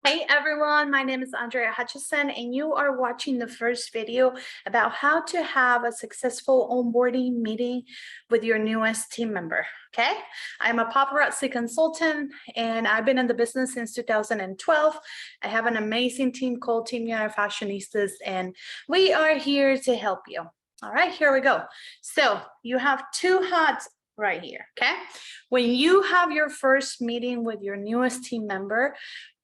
Hey everyone, my name is Andrea Hutcheson, and you are watching the first video about how to have a successful onboarding meeting with your newest team member. Okay, I'm a paparazzi consultant and I've been in the business since 2012. I have an amazing team called Team United Fashionistas, and we are here to help you. All right, here we go. So you have two hats right here. Okay, when you have your first meeting with your newest team member,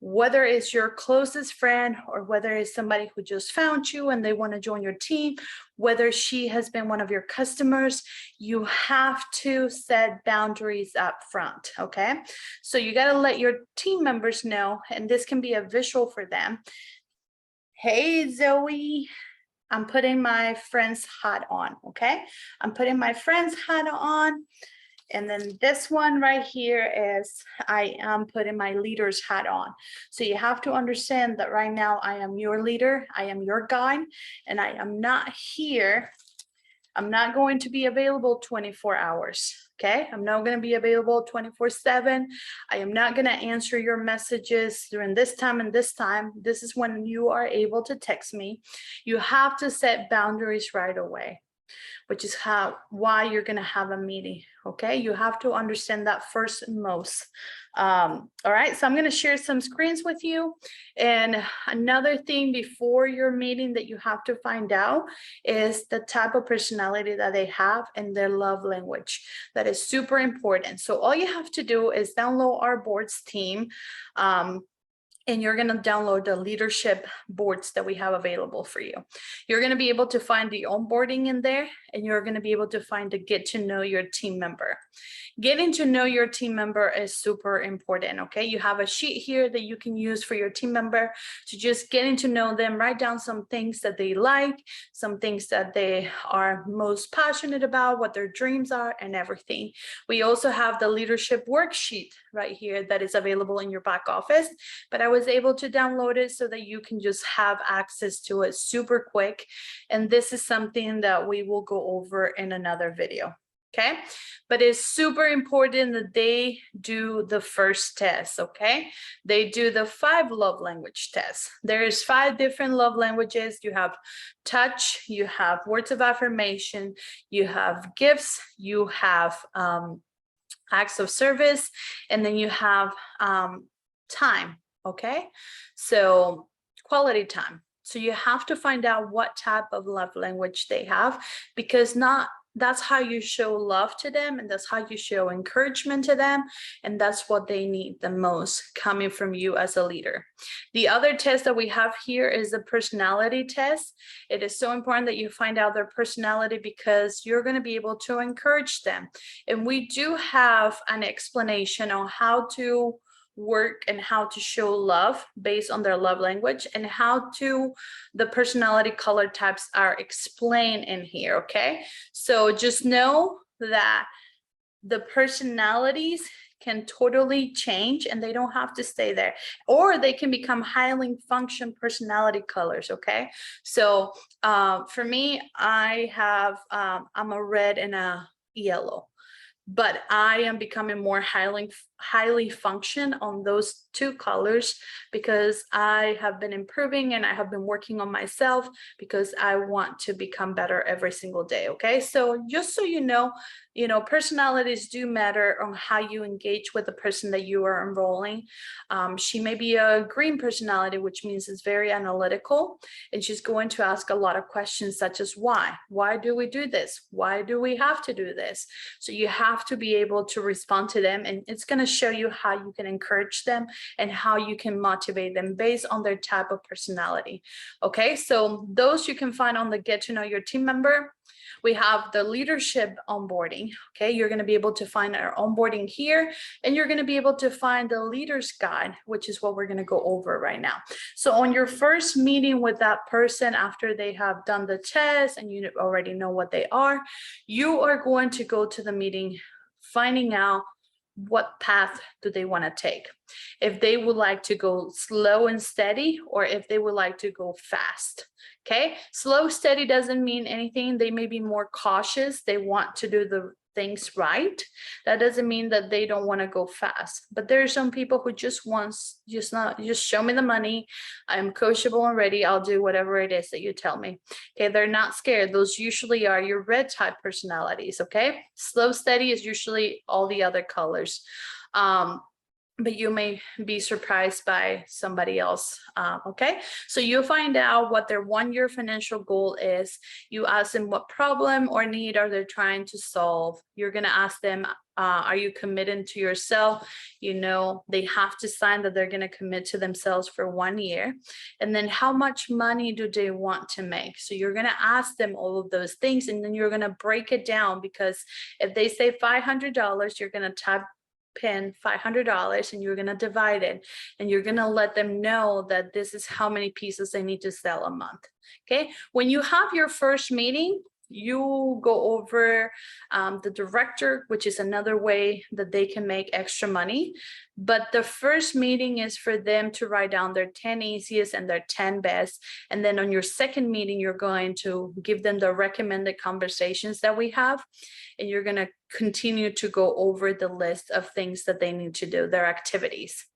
whether it's your closest friend or whether it's somebody who just found you and they want to join your team, whether she has been one of your customers, you have to set boundaries up front. Okay, so you got to let your team members know, and this can be a visual for them. Hey Zoe, I'm putting my friend's hat on. Okay, I'm putting my friend's hat on. And then this one right here is I am putting my leader's hat on. So you have to understand that right now I am your leader, I am your guide, and I am not here. I'm not going to be available 24 hours. Okay, I'm not going to be available 24/7. I am not going to answer your messages during this time and this time. This is when you are able to text me. You have to set boundaries right away, which is why you're going to have a meeting. Okay, you have to understand that first and most. All right, so I'm going to share some screens with you. And another thing before your meeting that you have to find out is the type of personality that they have and their love language. That is super important. So all you have to do is download our boards team. And you're going to download the leadership boards that we have available for you. You're going to be able to find the onboarding in there, and you're going to be able to find the get to know your team member. Getting to know your team member is super important. Okay, you have a sheet here that you can use for your team member to just getting to know them. Write down some things that they like, some things that they are most passionate about, what their dreams are, and everything. We also have the leadership worksheet right here that is available in your back office, but I was able to download it so that you can just have access to it super quick. And this is something that we will go over in another video. Okay, but it's super important that they do the first test. Okay, they do the 5 love language tests. There's 5 different love languages. You have touch, you have words of affirmation, you have gifts, you have acts of service, and then you have time. Okay, so quality time. So you have to find out what type of love language they have, because that's how you show love to them, and that's how you show encouragement to them, and that's what they need the most coming from you as a leader. The other test that we have here is the personality test. It is so important that you find out their personality, because you're going to be able to encourage them. And we do have an explanation on how to work and how to show love based on their love language, and how to the personality color types are explained in here. Okay, so just know that the personalities can totally change, and they don't have to stay there, or they can become highly function personality colors. Okay, so for me, I have I'm a red and a yellow, but I am becoming more highly function on those 2 colors, because I have been improving and I have been working on myself, because I want to become better every single day. Okay, so just so you know, personalities do matter on how you engage with the person that you are enrolling. She may be a green personality, which means it's very analytical, and she's going to ask a lot of questions such as why do we do this, why do we have to do this. So you have to be able to respond to them, and it's going to show you how you can encourage them and how you can motivate them based on their type of personality. Okay, so those you can find on the get to know your team member. We have the leadership onboarding. Okay, you're going to be able to find our onboarding here, and you're going to be able to find the leader's guide, which is what we're going to go over right now. So on your first meeting with that person, after they have done the test and you already know what they are, you are going to go to the meeting finding out what path do they want to take. If they would like to go slow and steady, or if they would like to go fast. Okay, slow steady doesn't mean anything. They may be more cautious. They want to do things right. That doesn't mean that they don't want to go fast, but there are some people who just wants, just show me the money. I'm coachable and ready. I'll do whatever it is that you tell me. Okay, they're not scared. Those usually are your red type personalities. Okay, slow, steady is usually all the other colors. But you may be surprised by somebody else. Okay, so you find out what their 1-year financial goal is. You ask them what problem or need are they trying to solve. You're going to ask them, are you committed to yourself? You know, they have to sign that they're going to commit to themselves for 1 year. And then how much money do they want to make? So you're going to ask them all of those things, and then you're going to break it down, because if they say $500, you're going to type pin $500 and you're going to divide it, and you're going to let them know that this is how many pieces they need to sell a month. Okay, when you have your first meeting, you go over the director, which is another way that they can make extra money. But the first meeting is for them to write down their 10 easiest and their 10 best. And then on your second meeting, you're going to give them the recommended conversations that we have. And you're going to continue to go over the list of things that they need to do, their activities.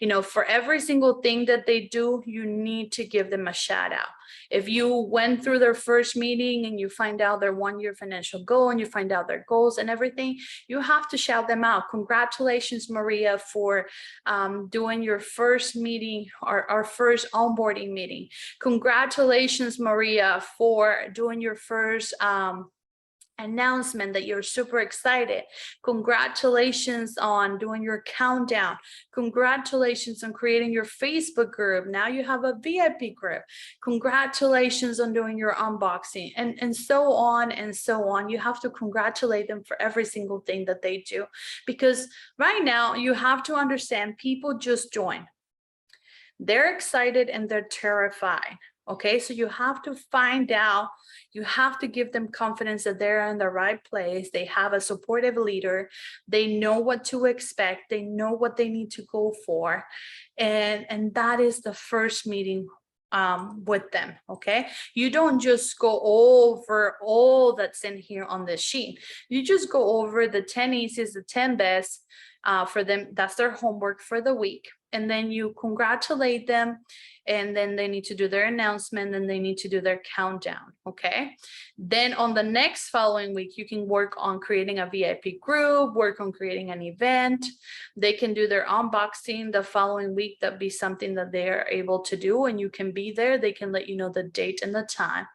You know, for every single thing that they do, you need to give them a shout out. If you went through their first meeting and you find out their 1-year financial goal and you find out their goals and everything, you have to shout them out. Congratulations, Maria, for doing your first meeting, or our first onboarding meeting. Congratulations, Maria, for doing your first announcement that you're super excited. Congratulations on doing your countdown. Congratulations on creating your Facebook group. Now you have a VIP group. Congratulations on doing your unboxing, and so on and so on. You have to congratulate them for every single thing that they do, because right now you have to understand, people just join. They're excited and they're terrified. Okay, so you have to find out, you have to give them confidence that they're in the right place. They have a supportive leader. They know what to expect. They know what they need to go for. And that is the first meeting with them. Okay, you don't just go over all that's in here on this sheet. You just go over the 10 easiest, the 10 best for them. That's their homework for the week. And then you congratulate them, and then they need to do their announcement, and they need to do their countdown. Okay, then on the next following week, you can work on creating a VIP group, work on creating an event. They can do their unboxing the following week. That'd be something that they're able to do, and you can be there. They can let you know the date and the time.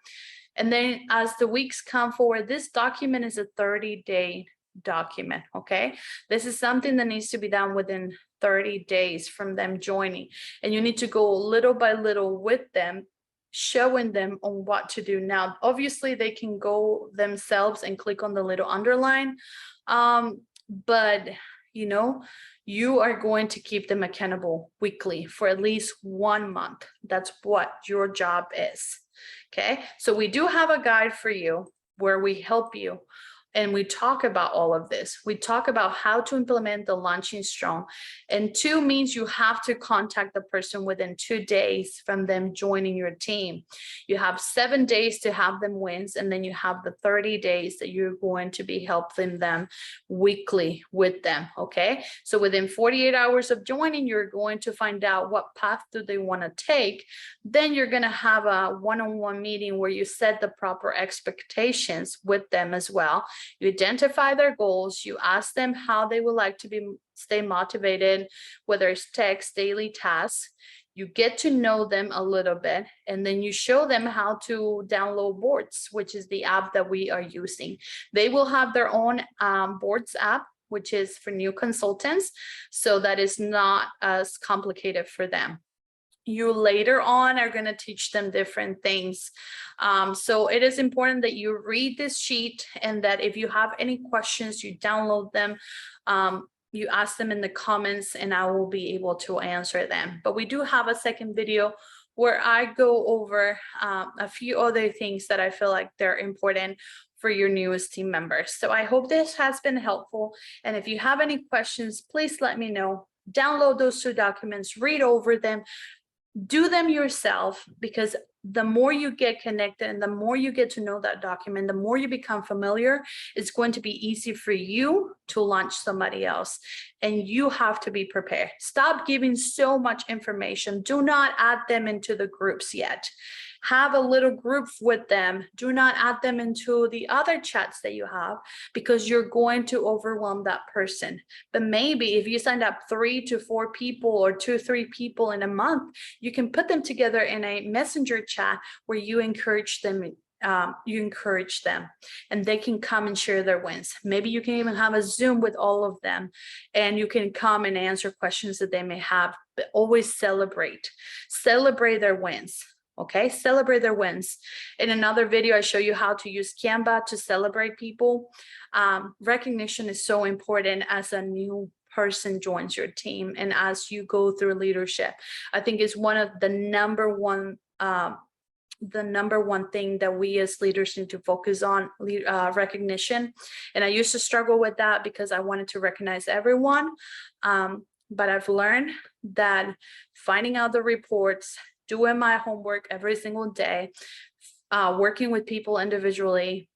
And then as the weeks come forward, this document is a 30-day document. Okay, this is something that needs to be done within 30 days from them joining, and you need to go little by little with them, showing them on what to do. Now obviously they can go themselves and click on the little underline, but you know, you are going to keep them accountable weekly for at least 1 month. That's what your job is. Okay, so we do have a guide for you where we help you. And we talk about all of this. We talk about how to implement the Launching Strong. And 2 means you have to contact the person within 2 days from them joining your team. You have 7 days to have them wins, and then you have the 30 days that you're going to be helping them weekly with them. Okay, so within 48 hours of joining, you're going to find out what path do they want to take. Then you're going to have a one-on-one meeting where you set the proper expectations with them as well. You identify their goals, you ask them how they would like to stay motivated, whether it's text, daily tasks. You get to know them a little bit, and then you show them how to download Boards, which is the app that we are using. They will have their own Boards app, which is for new consultants, so that is not as complicated for them. You later on are going to teach them different things. So it is important that you read this sheet, and that if you have any questions, you download them. You ask them in the comments, and I will be able to answer them. But we do have a second video where I go over a few other things that I feel like they're important for your newest team members. So I hope this has been helpful. And if you have any questions, please let me know. Download those 2 documents, read over them, do them yourself, because the more you get connected and the more you get to know that document, the more you become familiar, it's going to be easy for you to launch somebody else. And you have to be prepared. Stop giving so much information. Do not add them into the groups yet. Have a little group with them. Do not add them into the other chats that you have, because you're going to overwhelm that person. But maybe if you sign up 3 to 4 people or 2 or 3 people in a month, you can put them together in a messenger chat where you encourage them and they can come and share their wins. Maybe you can even have a Zoom with all of them and you can come and answer questions that they may have, but always celebrate their wins. Okay, celebrate their wins. In another video, I show you how to use Canva to celebrate people. Recognition is so important as a new person joins your team and as you go through leadership. I think it's one of the number one thing that we as leaders need to focus on, recognition. And I used to struggle with that because I wanted to recognize everyone. But I've learned that finding out the reports, doing my homework every single day, working with people individually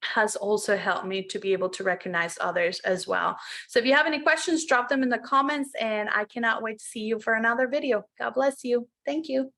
has also helped me to be able to recognize others as well. So if you have any questions, drop them in the comments, and I cannot wait to see you for another video. God bless you. Thank you.